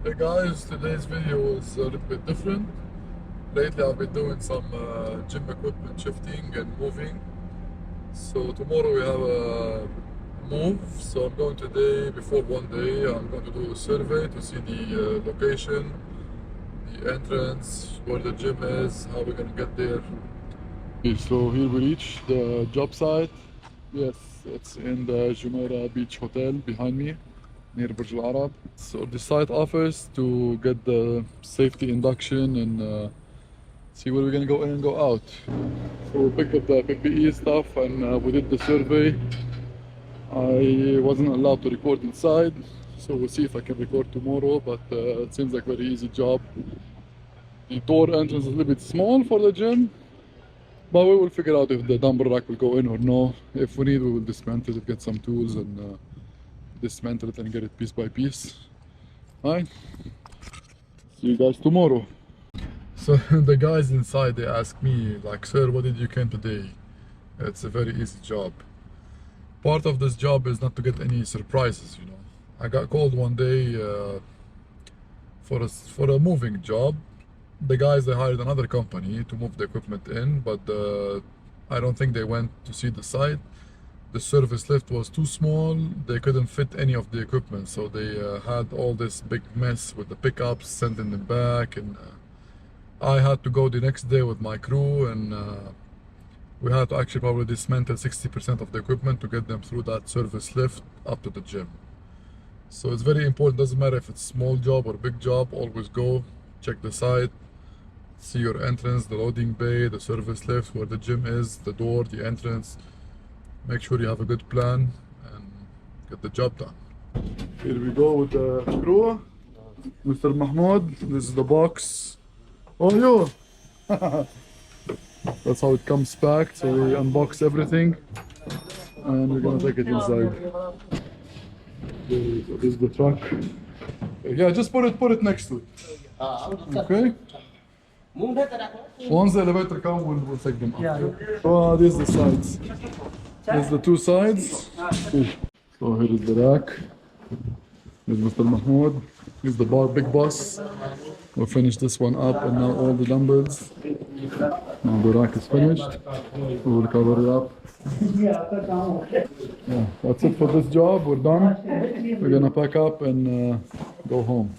Hey guys, today's video is a little bit different. Lately I've been doing some gym equipment shifting and moving. So tomorrow we have a move. So I'm going today, before one day, I'm going to do a survey to see the location, the entrance, where the gym is, how we're going to get there. Okay, so here we reach the job site. Yes, it's in the Jumeirah Beach Hotel behind me, near Burj Al Arab. So the site offers to get the safety induction and see where we're gonna go in and go out. So we picked up the PPE stuff and we did the survey. I wasn't allowed to record inside, so we'll see if I can record tomorrow, but it seems like a very easy job. The door entrance is a little bit small for the gym, but we will figure out if the dumbbell rack will go in or no. If we need, we will dismantle it, get some tools and dismantle it and get it piece by piece. Alright, see you guys tomorrow. So the guys inside, they ask me like, sir, what did you came today? It's a very easy job. Part of this job is not to get any surprises, you know. I got called one day for a moving job. The guys, they hired another company to move the equipment in, but I don't think they went to see the site. The service lift was too small, they couldn't fit any of the equipment, so they had all this big mess with the pickups, sending them back, and I had to go the next day with my crew, and we had to actually probably dismantle 60% of the equipment to get them through that service lift up to the gym. So it's very important, doesn't matter if it's small job or big job, always go, check the site, see your entrance, the loading bay, the service lift, where the gym is, the door, the entrance. Make sure you have a good plan and get the job done. Here we go with the crew. Mr. Mahmoud, this is the box. Oh, yo! That's how it comes packed. So we unbox everything and we're gonna take it inside. This is the truck. Yeah, just put it next to it. Okay? Once the elevator comes, we'll take them up. So these are the sides. There's the two sides. So here is the rack. Here's Mr. Mahmoud. Here's the big boss. We'll finish this one up and now all the dumbbells. Now the rack is finished. We will cover it up. Yeah, that's it for this job. We're done. We're gonna pack up and go home.